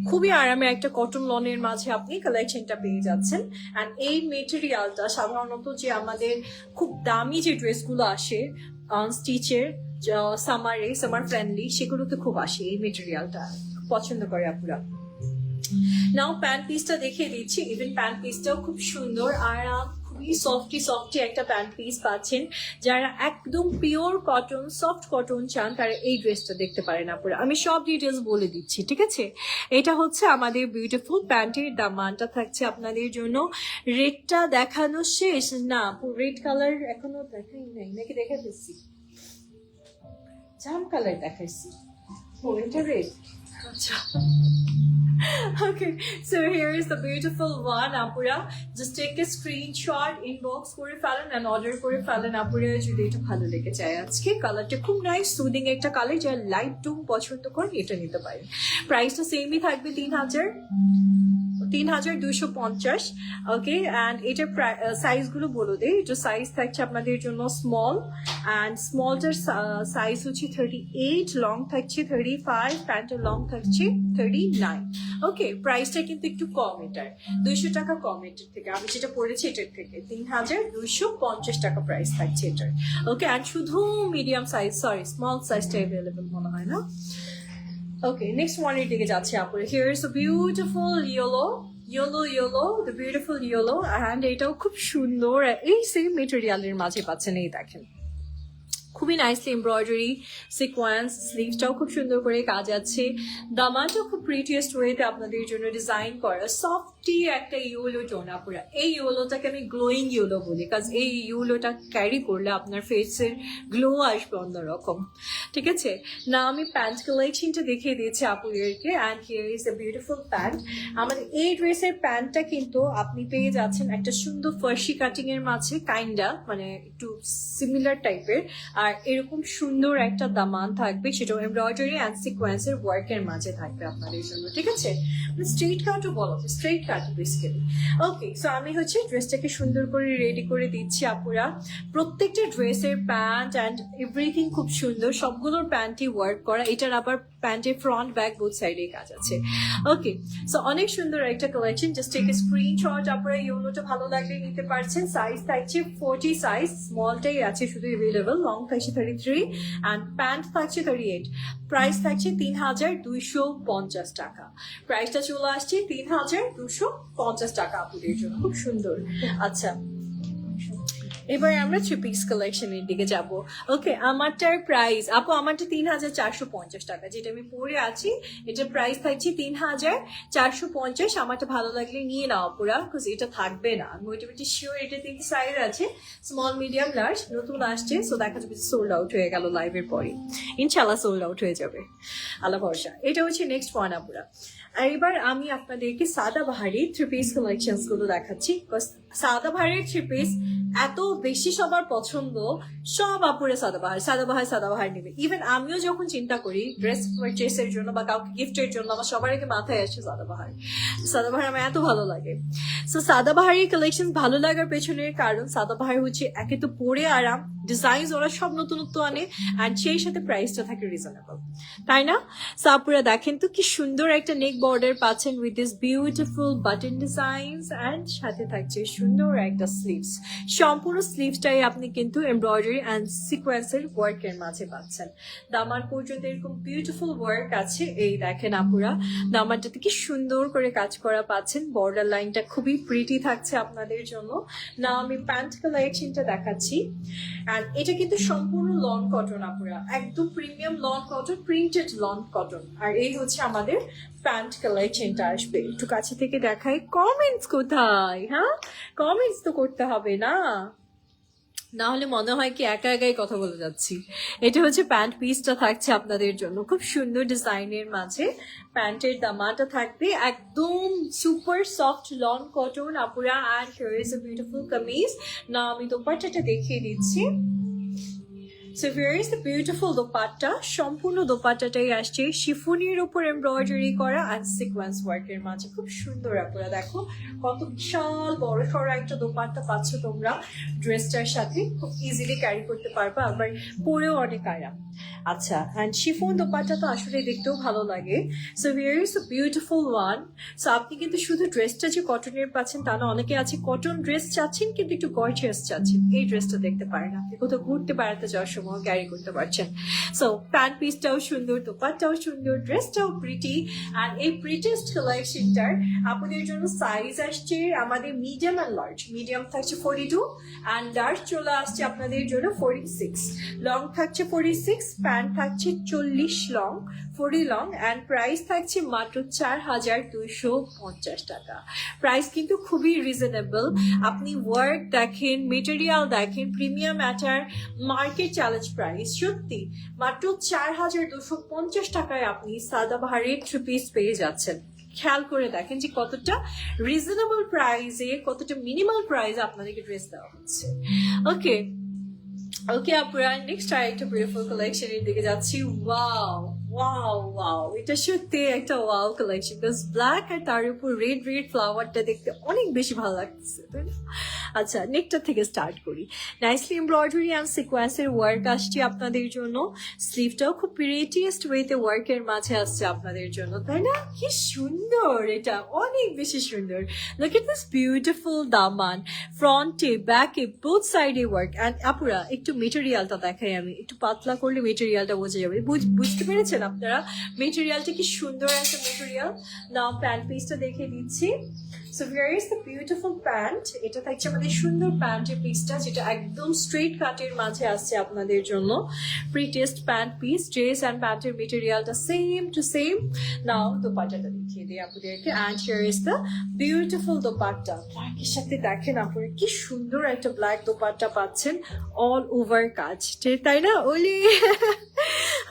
খুবই আরামের একটা কটন লনের মাঝে আপনি কালেকশনটা পেয়ে যাচ্ছেন। অ্যান্ড এই মেটেরিয়ালটা সাধারণত যে আমাদের খুব দামি যে ড্রেসগুলো আসে স্টিচের, সামার ফ্রেন্ডলি, সেগুলোতে খুব আসে এই মেটেরিয়ালটা, পছন্দ করে আপুরা। নাও প্যান্ট পিসটা দেখিয়ে দিচ্ছি। ইভেন প্যান্ট পিসটাও খুব সুন্দর, আরাম, খুবই খুবই সফটি একটা প্যান্ট পিস পাচ্ছেন। যারা একদম পিওর কটন সফট কটন চান তারা এই ড্রেসটা দেখতে পারেন আপুরা। আমি সব ডিটেলস বলে দিচ্ছি, ঠিক আছে? এটা হচ্ছে আমাদের বিউটিফুল প্যান্টের দামানটা থাকছে আপনাদের জন্য। রেডটা দেখানো শেষ না? রেড কালার এখনো দেখাই নাই নাকি? দেখা ফেলছি, জাম কালার দেখাইছি। ও এটা রেড, আচ্ছা। Okay, so here is the beautiful one, আপুরা। Just take a screenshot, inbox করে ফেলেন and order করে ফেলেন আপুরা যদি এটা ভালো লেগে যায়। আজকে কালারটা খুব নাইস, সুদিং একটা কালার, যারা লাইট টুম পছন্দ করেন এটা নিতে পারেন। প্রাইসটা সেমই থাকবে ৩,২৫০। ওকে, অ্যান্ড এটার সাইজগুলো বলে দেই। এটা সাইজ থাকছে আপনাদের জন্য স্মল, অ্যান্ড স্মলটার সাইজ হচ্ছে 38, লং থাকছে 35, প্যান্টের লং থাকছে 39। ওকে, প্রাইসটা কিন্তু একটু কম, এটার 200 টাকা কম এটার থেকে। আমি যেটা পড়েছি এটার থেকে ৩,২৫০ টাকা প্রাইস থাকছে এটার। ওকে, অ্যান্ড শুধু মিডিয়াম সাইজ, সরি স্মল সাইজটা অ্যাভেলেবল মনে হয় না। Okay, next one এর দিকে যাচ্ছে আপুরা। Here is a beautiful yellow, the beautiful yellow, and এটাও খুব সুন্দর, এই সেম মেটেরিয়ালের মাঝে পাচ্ছেন। এই দেখেন খুবই নাইসলি এমব্রয়ডারি সিকোয়েন্স, স্লিভসটাও খুব সুন্দর করে কাজ আছে। দামানটাও খুব প্রিটিয়েস্ট ওয়েতে আপনাদের জন্য ডিজাইন করা, সফটি একটা ইয়েলো টোন আপুরা। এই ইয়েলোটাকে আমি গ্লোয়িং ইয়েলো বলি, কাজ এই ইয়েলোটা ক্যারি করলে আপনার ফেসের গ্লো আসবে অন্যরকম, ঠিক আছে না? আমি প্যান্ট কালেকশনটা দেখিয়ে দিয়েছি আপুদেরকে, and here is a beautiful pant. আমাদের এই ড্রেসের প্যান্টটা কিন্তু আপনি পেয়ে যাচ্ছেন একটা সুন্দর ফার্সি কাটিং এর মাঝে, কাইন্ডা মানে একটু সিমিলার টাইপের, আর এরকম সুন্দর একটা দামান থাকবে, সেটাও এমব্রয়ডারি অ্যান্ড সিকোয়েন্সের ওয়ার্কের মাঝে থাকবে আপনাদের জন্য, ঠিক আছে? স্ট্রেট কাটও বলো, স্ট্রেট কাট বেসিক্যালি। ওকে, সো আমি হচ্ছে ড্রেসটাকে সুন্দর করে রেডি করে দিচ্ছি আপুরা। প্রত্যেকটা ড্রেসের প্যান্ট অ্যান্ড এভরিথিং খুব সুন্দর, সবগুলোর প্যান্টই ওয়ার্ক করা। এটার আবার প্যান্টের ফ্রন্ট ব্যাক বোথ সাইডে কাজ আছে। ওকে, সো অনেক সুন্দর একটা collection. Just take a screenshot, আপনারা ইউনোটা ভালো লাগলে নিতে পারছেন। সাইজ থাকছে 40 সাইজ, স্মলটাই আছে শুধু অ্যাভেলেবল, লং থাকছে 33 অ্যান্ড প্যান্ট থাকছে 38। প্রাইস থাকছে ৩,২৫০ টাকা। প্রাইসটা চলে আসছে ৩,২৫০ টাকা আপনাদের জন্য, খুব সুন্দর। আচ্ছা, এবার আমরা 3 পিস কালেকশনের দিকে যাব। ওকে, আমারটার প্রাইস আপু, আমারটা ৩,৪৫০ টাকা, যেটা আমি পরে আছি এটার প্রাইস থাকছে ৩,৪৫০। আমারটা ভালো লাগলে নিয়ে নাও পুরা, বিকজ এটা থাকবে না, আমি মোটামুটি শিওর। এটা 3 সাইজ আছে, স্মল মিডিয়াম লার্জ, নতুন আসছে, সো দেখা যাবে সোল্ড আউট হয়ে গেল লাইভের পরে, ইনশাল্লাহ সোল্ড আউট হয়ে যাবে, আল্লাহ ভরসা। এটা হচ্ছে নেক্সট ওয়ান আপুরা। আর এবার আমি আপনাদেরকে সাদাবাহারি 3 পিস কালেকশনস গুলো দেখাচ্ছি। সাদাবাহারের 3 পিস এত বেশি সবার পছন্দ, সব আপুরে সাদাবাহার নেবে। ইভেন আমিও যখন চিন্তা করি ড্রেস পারচেসের জন্য বা কাউকে গিফটের জন্য, আমার সবার আগে মাথায় আসে সাদাবাহার আমার এত ভালো লাগে। সো সাদাবাহারি কালেকশন ভালো লাগার পেছনের কারণ, সাদাবাহার হচ্ছে একে তো পরে আরাম, ডিজাইন ওরা সব নতুনত্ব আনে, অ্যান্ড সেই সাথে প্রাইসটা থাকে রিজনেবল, তাই না? সো আপুরা দেখেন তো কি সুন্দর একটা নেক বর্ডার পাচ্ছেন with this beautiful button designs, and সাথে থাকছে সুন্দর একটা স্লিভস। সম্পূর্ণ স্লিভসটাই আপনি কিন্তু এমব্রয়ডারি অ্যান্ড সিকোয়েন্সের ওয়ার্কের মাঝে পাচ্ছেন। দামার পর্যন্ত এরকম বিউটিফুল ওয়ার্ক আছে। এই দেখেন আপুরা, দামারটাতে কি সুন্দর করে কাজ করা পাচ্ছেন। বর্ডার লাইনটা খুবই প্রিটি থাকছে আপনাদের জন্য। না আমি প্যান্ট কালেকশনটা দেখাচ্ছি, অ্যান্ড এটা কিন্তু সম্পূর্ণ লন কটন আপুরা, একদম premium lawn cotton, printed lawn cotton. আর এই হচ্ছে আমাদের প্যান্ট কালেকশনটা আসবে। একটু কাছে থেকে দেখাই। কমেন্টস কোথায়? হ্যাঁ, কমেন্টস তো করতে হবে না, না হলে মনে হয় কি একা একাই কথা বলে যাচ্ছি। এটা হচ্ছে প্যান্ট পিসটা থাকছে আপনাদের জন্য, খুব সুন্দর ডিজাইনের মাঝে। প্যান্টের দামাটা থাকবে একদম সুপার সফট লন কটন আপুরা, and here is a beautiful kameez. না আমি দোপাট্টাটা দেখিয়ে দিচ্ছি। So here is the beautiful dupatta. সম্পূর্ণ দোপাট্টাটাই আসছে শিফনের উপর এমব্রয়ডারি করা অ্যান্ড সিকোয়েন্স ওয়ার্কের মাঝে, খুব সুন্দর আপুরা। দেখো কত বিশাল বড় সড়ো একটা দোপাট্টা পাচ্ছ তোমরা ড্রেসটার সাথে, খুব ইজিলি ক্যারি করতে পারবা, আবার পরেও অনেক আরাম। আচ্ছা, অ্যান্ড শিফন দোপাট্টা তো আসলে দেখতেও ভালো লাগে। So here is a beautiful one. So আপনি কিন্তু শুধু ড্রেসটা যে কটনের পাচ্ছেন তা না, অনেকে আছে কটন ড্রেস চাচ্ছেন কিন্তু একটু গর্জিয়াস চাচ্ছেন, এই ড্রেসটা দেখতে পারেন, আপনি কোথাও ঘুরতে বেড়াতে যাওয়ার সময় ক্যারি করতে পারছেন। সো প্যান্ট পিসটাও সুন্দর, দোপাট্টাও সুন্দর, ড্রেসটাও প্রিটি। আর এই প্রিটেস্ট কালেকশনটার আপনাদের জন্য সাইজ আসছে আমাদের মিডিয়াম অ্যান্ড লার্জ। মিডিয়াম থাকছে 42 অ্যান্ড লার্জ চলে আসছে আপনাদের জন্য 46। লং থাকছে 46, প্যান্ট থাকছে 40 লং, 40 লং, অ্যান্ড প্রাইস থাকছে মাত্র 4250 টাকা। প্রাইস কিন্তু খুবই রিজনেবল। আপনি ওয়ার্ক দেখেন, মেটেরিয়াল দেখেন, premium matter, market challenge price. সত্যি মাত্র 4250 টাকায় আপনি সাদাবাহারের থ্রি পিস পেয়ে যাচ্ছেন। খেয়াল করে দেখেন যে কতটা রিজনেবল প্রাইসে, কতটা মিনিমাল প্রাইসে আপনাদেরকে ড্রেস দেওয়া হচ্ছে। ওকে ওকে আপুরা, নেক্সট আরেকটা বিউটিফুল কালেকশনের দিকে যাচ্ছি। ওয়াও ওয়াও ওয়াও, এটা সত্যি একটা ওয়াও কালেকশন। বিকজ ব্ল্যাক আর তার উপর রেড রেড ফ্লাওয়ারটা দেখতে অনেক বেশি ভালো লাগতেছে, তাই না? আচ্ছা, নেকটা থেকে স্টার্ট করি। নাইসলি এমব্রয়ডারি অ্যান্ড সিকোয়েন্সের ওয়ার্ক আসছে আপনাদের জন্য। স্লিভটাও খুব প্রিটিয়েস্ট ওয়েতে ওয়ার্কের মাঝে আসছে আপনাদের জন্য, তাই না? কি সুন্দর, এটা অনেক বেশি সুন্দর। লুক এট দিস বিউটিফুল দামান, ফ্রন্টে ব্যাকে বোথ সাইডে ওয়ার্ক। অ্যান্ড আপুরা একটু মেটেরিয়ালটা দেখাই আমি, একটু পাতলা করলে মেটেরিয়ালটা বোঝা যাবে। বুঝতে পেরেছেন আপনারা মেটেরিয়ালটা কি সুন্দর একটা মেটেরিয়াল? নাও প্যান্ট পিসটা দেখে দিচ্ছি। So here is the beautiful pant. এটা থাকছে আমাদের সুন্দর প্যান্টের পিসটা, যেটা একদম স্ট্রেট কাটের মাঝে আসছে আপনাদের জন্য। Pretest pant piece, dress and প্যান্টের মেটেরিয়ালটা সেম টু সেম। নাও দোপাট্টাটা দেখিয়ে দিই আপনাদেরকে। And here is the beautiful dupatta. ব্ল্যাকের সাথে দেখেন আপনারা কি সুন্দর একটা ব্ল্যাক দোপাট্টা পাচ্ছেন, অল ওভার কাজ, তাই না? ওলি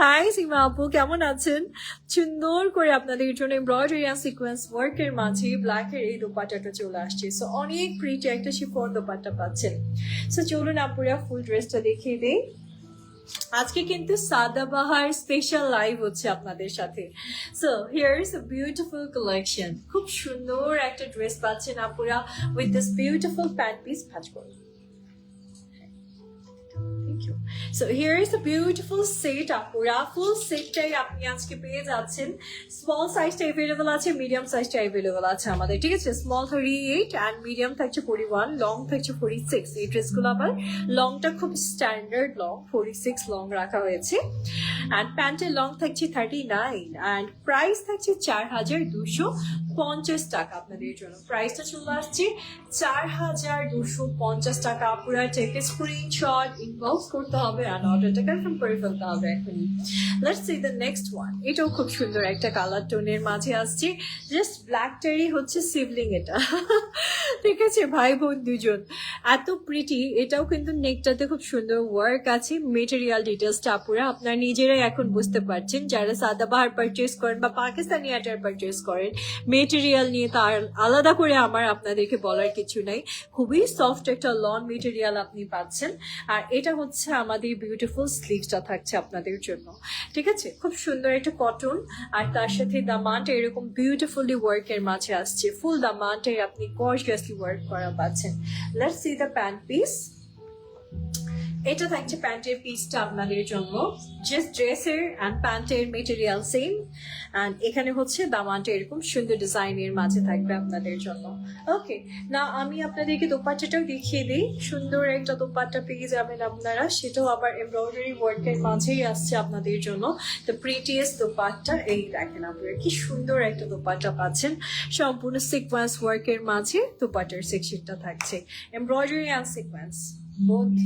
হাই সীমা আপু, কেমন আছেন? সুন্দর করে আপনাদের জন্য এমব্রয়ডারি অ্যান্ড সিকোয়েন্স ওয়ার্কের মাঝে ব্ল্যাকের এই দোপাট্টাটা চলে আসছে। সো অনেক প্রিটি একটা শিফন দোপাট্টা পাচ্ছেন। সো চলুন আপুরা ফুল ড্রেসটা দেখিয়ে দিই। আজকে কিন্তু সাদাবাহার স্পেশাল লাইভ হচ্ছে আপনাদের সাথে। So here is a beautiful collection. খুব সুন্দর একটা ড্রেস পাচ্ছেন আপুরা with this beautiful pant piece. ভাজ করুন। So here is a beautiful set আপুরা, ফুল সেটটাই আপনি আজকে পেয়ে যাচ্ছেন। স্মল সাইজটা অ্যাভেলেবল আছে, মিডিয়াম সাইজটা অ্যাভেলেবল আছে আমাদের, ঠিক আছে? স্মল 38 অ্যান্ড মিডিয়াম থাকছে 41, লং থাকছে 46। এই ড্রেসগুলো আবার লংটা খুব স্ট্যান্ডার্ড লং, 46 লং রাখা হয়েছে। অ্যান্ড প্যান্টের লং থাকছে 39 অ্যান্ড প্রাইস থাকছে 4250 টাকা আপনাদের জন্য। প্রাইসটা চলে আসছে 4250 টাকা। আপুরা টেক স্ক্রিনশট, ইনবক্স করতে হবে and অর্ডারটা কনফার্ম করে ফেলতে হবে এখনই। Let's see the next one. এটাও খুব সুন্দর একটা কালার টোনের মাঝে আসছে, জাস্ট ব্ল্যাকটারই হচ্ছে সিবলিং এটা, ঠিক আছে? ভাই বোন দুজন, এত প্রিটি। এটাও কিন্তু নেকটাতে খুব সুন্দর ওয়ার্ক আছে। মেটেরিয়াল ডিটেলসটা আপুরা আপনারা নিজেরাই এখন বুঝতে পারছেন, যারা সাদাবাহার পারচেস করেন বা পাকিস্তানি অ্যাটার পারচেস করেন। মেটেরিয়াল নিয়ে তার আলাদা করে আমার আপনাদেরকে বলার কিছু নাই। খুবই সফট একটা লন মেটেরিয়াল আপনি পাচ্ছেন। আর এটা হচ্ছে আমাদের বিউটিফুল স্লিভসটা থাকছে আপনাদের জন্য, ঠিক আছে? খুব সুন্দর একটা কটন, আর তার সাথে দামানটা এরকম বিউটিফুলি ওয়ার্কের মাঝে আসছে। ফুল দামানটাই আপনি গর্জিয়াসলি ওয়ার্ক করা পাচ্ছেন। Let's see the pant piece. এটা থাকছে প্যান্টের পিসটা আপনাদের জন্য, জাস্ট ড্রেসের অ্যান্ড প্যান্টের মেটেরিয়াল সেম। অ্যান্ড এখানে হচ্ছে দামানটা এরকম সুন্দর ডিজাইনের মাঝে থাকবে আপনাদের জন্য। ওকে, না আমি আপনাদেরকে দোপাট্টাটাও দেখিয়ে দিই। সুন্দর একটা দোপাট্টা পেয়ে যাবেন আপনারা, সেটাও আবার এমব্রয়ডারি ওয়ার্কের মাঝেই আসছে আপনাদের জন্য। দ্য প্রিটিয়েস্ট দোপাট্টা, এই দেখেন আপনারা কি সুন্দর একটা দোপাট্টা পাচ্ছেন, সম্পূর্ণ সিকোয়েন্স ওয়ার্কের মাঝে দোপাট্টার সেকশনটা থাকছে। Embroidery and sequence both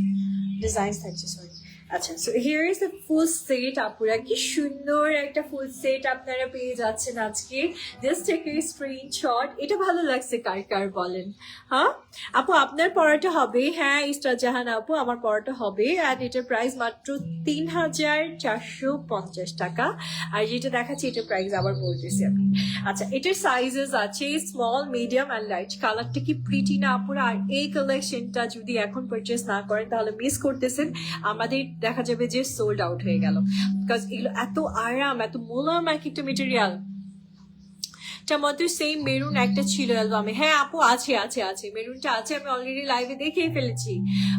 designs থাকছে, সরি। আচ্ছা, so here is the full set আপুরা। কি সুন্দর একটা ফুল সেট আপনারা পেয়ে যাচ্ছেন আজকে। Just take a screenshot. এটা ভালো লাগছে কার কার বলেন? হ্যাঁ আপু, আপনার পড়াটা হবে? হ্যাঁ ইস্টার জাহান আপু, আমার পড়াটা হবে। অ্যান্ড এটার প্রাইস মাত্র 3450 টাকা। আর যেটা দেখাচ্ছি এটার প্রাইস আবার বলতেছি আমি। আচ্ছা, এটার সাইজেস আছে স্মল, মিডিয়াম অ্যান্ড লার্জ। কালারটা কি প্রিটি না আপুরা? আর এই কালেকশনটা যদি এখন পারচেস না করেন তাহলে মিস করতেছেন। আমাদের দেখা যাবে যে সোল্ড আউট হয়ে গেল, বিকজ এগুলো এত আরাম, এত মোলায়েম একটা মেটেরিয়াল। মতো সেম মেরুন একটা ছিল অ্যালবামে। হ্যাঁ আপু, আছে আছে আছে, মেরুনটা আছে, আমি অলরেডি লাইভে দেখিয়ে ফেলেছি,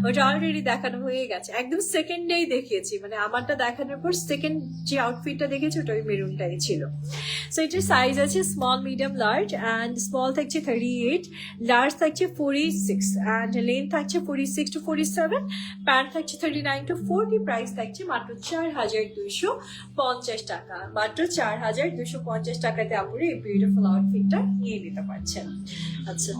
ওটা অলরেডি দেখানো হয়ে গেছে, একদম সেকেন্ডেই দেখিয়েছি, মানে আমারটা দেখানোর পর সেকেন্ড যে আউটফিটটা দেখেছি ওটা ওই মেরুনটাই ছিল। সো এটার সাইজ আছে small, medium, large, and small থাকছে 38, লার্জ থাকছে 46, অ্যান্ড লেন্থ থাকছে 46 to 47, প্যান্ট থাকছে 39 to 40, প্রাইস থাকছে মাত্র 4250 টাকা, মাত্র 4250 টাকাতে আপনি এই বিউটিফুল আউটফিটটা নিয়ে নিতে পারছেন। আচ্ছা,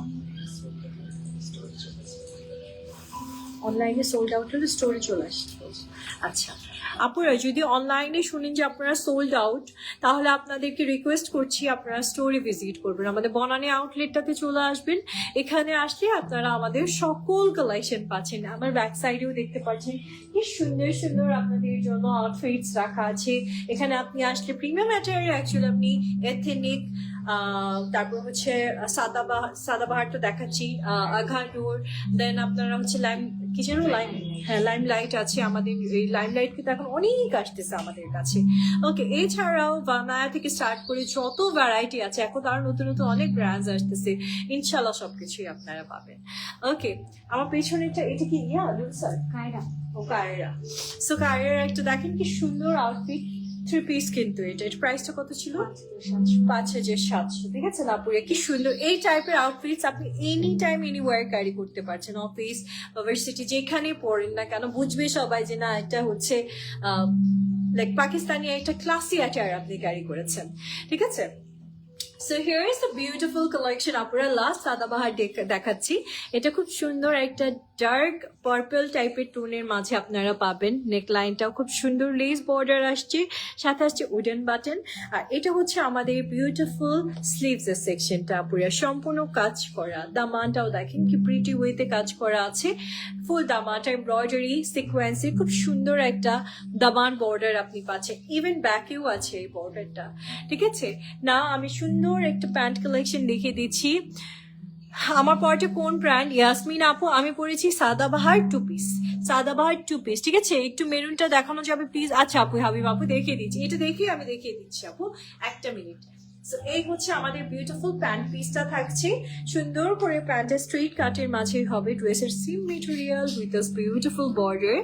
অনলাইনে সোল্ড আউট হলে স্টোরে চলে আসছে। আচ্ছা আপুরা, যদি অনলাইনে শুনেন যে আপনারা সোল্ড আউট, তাহলে আপনাদেরকে রিকোয়েস্ট করছি আপনারা স্টোরে ভিজিট করবেন, আমাদের বনানী আউটলেটটাতে চলে আসবেন। এখানে আসলে আপনারা আমাদের সকল কালেকশন পাচ্ছেন। আমার ব্যাক সাইডেও দেখতে পাচ্ছেন কি সুন্দর সুন্দর আপনাদের জন্য আউটফিটস রাখা আছে। এখানে আপনি আসলে প্রিমিয়াম ম্যাটেরিয়াল, অ্যাকচুয়ালি আপনি এথেনিক, তারপর হচ্ছে সাদাবাহার তো দেখাচ্ছি, আঘানুর, দেন আপনারা হচ্ছে লাইম, কি যেন লাইম, হ্যাঁ লাইম লাইট আছে আমাদের। এই লাইম লাইট কিন্তু এখন অনেক আসতেছে আমাদের কাছে। ওকে, এছাড়াও ভামায়া থেকে স্টার্ট করে যত ভ্যারাইটি আছে, এখন আরো নতুন নতুন অনেক ব্র্যান্ডস আসতেছে, ইনশাল্লাহ সবকিছুই আপনারা পাবেন। ওকে, আমার পেছনেটা এটা কি স্যার কায়রা, ও কায়রা। সো কায়রার একটা দেখেন কি সুন্দর আউটফিট, 3 পিস কিন্তু এটার প্রাইসটা কত ছিল? 5700। ঠিক আছে না পুরো, কি সুন্দর এই টাইপের আউটফিটস আপনি এনি টাইম এনিওয়্যার ক্যারি করতে পারছেন, অফিস, ইউনিভার্সিটি, যেখানে পড়েন না কেন বুঝবে সবাই যে না এটা হচ্ছে লাইক পাকিস্তানি একটা ক্লাসি অ্যাটায়ার আপনি ক্যারি করেছেন। ঠিক আছে, so here is the beautiful collection. আপনারা লাস্ট সাদাবাহার দেখাচ্ছি, এটা খুব সুন্দর একটা ডার্ক পার্পল টাইপের টোনের মাঝে আপনারা পাবেন। নেকলাইনটাও খুব সুন্দর, লেস বর্ডার আসছে, সাথে আসছে উডেন বাটন। আর এটা হচ্ছে আমাদের বিউটিফুল স্লিভস এর সেকশনটা, পুরো সম্পূর্ণ কাজ করা। দামানটাও দেখেন কি প্রিটি ওয়েতে কাজ করা আছে, ফুল দামানটা এমব্রয়ডারি সিকোয়েন্সে খুব সুন্দর একটা দামান বর্ডার আপনি পাচ্ছেন, ইভেন ব্যাকেও আছে এই বর্ডারটা। ঠিক আছে না, আমি সুন্দর একটা প্যান্ট কালেকশন দেখিয়ে দিচ্ছি। আমার পরে কোন ব্র্যান্ড? ইয়াসমিন আপু, আমি পরেছি সাদাবাহার 2 পিস, সাদাবাহার 2 পিস। ঠিক আছে, একটু মেরুনটা দেখানো যাবে প্লিজ? আচ্ছা আপু, হাবিব আপু দেখিয়ে দিচ্ছি, এটা দেখেই আমি দেখিয়ে দিচ্ছি আপু, একটা মিনিট। সো এই হচ্ছে আমাদের বিউটিফুল প্যান্ট পিসটা থাকছে, সুন্দর করে প্যান্টের স্ট্রেট কাটের মাঝে হবে ড্রেসের same material with this beautiful border.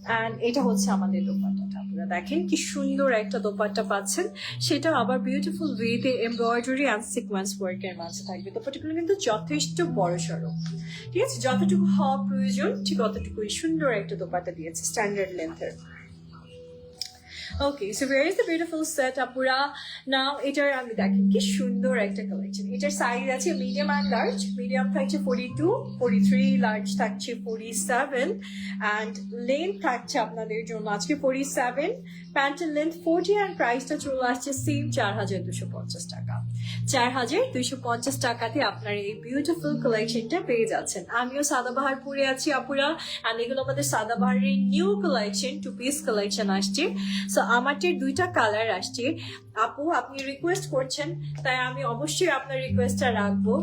And এটা হচ্ছে আমাদের দোপাট্টাটা, আপনারা দেখেন কি সুন্দর একটা দোপাট্টা পাচ্ছেন, সেটা আবার বিউটিফুল ওয়েতে এমব্রয়ডারি অ্যান্ড সিকোয়েন্স ওয়ার্কের মাঝে থাকবে। দোপাট্টাগুলো কিন্তু যথেষ্ট বড় সড়ো, ঠিক আছে, যতটুকু হওয়া প্রয়োজন ঠিক অতটুকুই সুন্দর একটা দোপাট্টা দিয়েছে স্ট্যান্ডার্ড লেন্থের। Okay, so where is the beautiful set আপুরা? নাও এটার আমি দেখেন কি সুন্দর একটা কালেকশন। এটার সাইজ আছে মিডিয়াম অ্যান্ড লার্জ, মিডিয়াম থাকছে 42, 43, লার্জ থাকছে 47, অ্যান্ড লেন্থ থাকছে আপনাদের জন্য আজকে 47, প্যান্টের লেন্থ 40, অ্যান্ড প্রাইসটা চলে আসছে সেম 4250 টাকা। 4250 টাকাতে আপনার এই বিউটিফুল কালেকশনটা পেয়ে যাচ্ছেন। আমিও সাদাবাহার পরে আছি আপুরা, অ্যান্ড এগুলো আমাদের সাদাবাহারের নিউ কালেকশন, 2 পিস কালেকশন আসছে। সো আমারটির 2টা কালার আসছে আপু, আপনি রিকোয়েস্ট করছেন তাই আমি অবশ্যই আপনার রিকোয়েস্টটা রাখবো।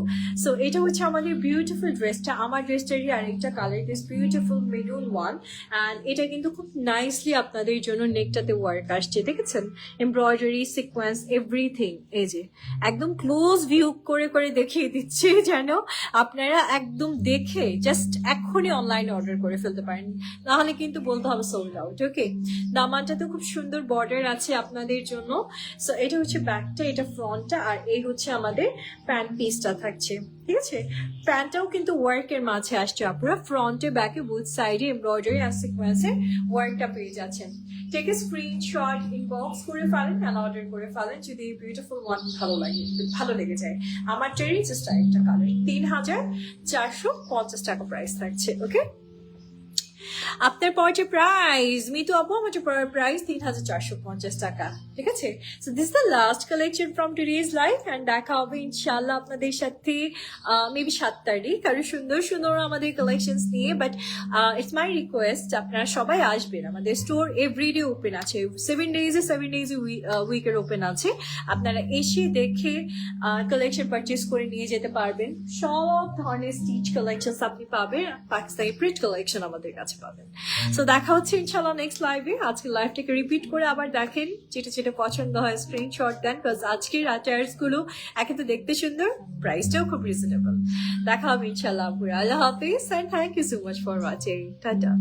সো এটা হচ্ছে আমাদের বিউটিফুল ড্রেসটা, আমার ড্রেসটারই আরেকটা colour, this beautiful maroon one, and এটা কিন্তু খুব নাইসলি আপনাদের জন্য নেকটাতে ওয়ার্ক আসছে, দেখেছেন, এমব্রয়ডারি সিকোয়েন্স এভরিথিং। এই যে একদম ক্লোজ ভিউ করে করে দেখিয়ে দিচ্ছে, যেন আপনারা একদম দেখে জাস্ট এখনই অনলাইনে অর্ডার করে ফেলতে পারেন, নাহলে কিন্তু বলতে হবে সোল্ড আউট। ওকে, দামানটাতে খুব সুন্দর বর্ডার আছে আপনাদের জন্য। সো এটা হচ্ছে ব্যাকটা, এটা ফ্রন্টটা, আর এই হচ্ছে আমাদের প্যান্ট পিসটা থাকছে। ঠিক আছে, প্যান্টটাও কিন্তু ওয়ার্কের মাঝে আসছে আপনারা, ফ্রন্টে ব্যাকে বুথ সাইডে এমব্রয়ডারি আর সিকোয়েন্সের ওয়ার্কটা পেয়ে যাচ্ছেন। টেক এ স্ক্রিনশট, ইনবক্স করে ফেলেন অ্যান্ড অর্ডার করে ফেলেন যদি এই বিউটিফুল ওয়ান ভালো লেগে যায়। আমার টেরি জাস্ট একটা কালার, 3450 টাকা প্রাইস থাকছে। ওকে, আপনার পড়ছে প্রাইস মিতু আপু, আমার প্রাইস 3450 টাকা। ঠিক আছে, so this the last collection from today's life, and দেখা হবে ইনশাল্লাহ আপনাদের সাথে মেবি 7 তারিখ আরো সুন্দর সুন্দর আমাদের কালেকশনস নিয়ে। বাট ইটস মাই রিকোয়েস্ট আপনারা সবাই আসবেন, আমাদের স্টোর এভরিডে ওপেন আছে, 7 ডেজ উইকের ওপেন আছে, আপনারা এসে দেখে কালেকশন পারচেস করে নিয়ে যেতে পারবেন। সব ধরনের স্টিচ কালেকশন আপনি পাবেন, পাকিস্তানি প্রিন্ট কালেকশন আমাদের কাছে পাবেন। পাবেন। সো দেখা হচ্ছে ইনশাল্লাহ নেক্সট লাইভে। আজকে লাইভটাকে রিপিট করে আবার দেখেন, যেটা যেটা পছন্দ হয় স্ক্রিনশট দেন, বিকজ আজকের অ্যাটায়ার্স গুলো একে তো দেখতে সুন্দর, প্রাইসটাও খুব রিজনেবল। দেখা হবে ইনশাল্লাহ আপুরা। আল্লাহ হাফিজ, and thank you so much for watching. Tata.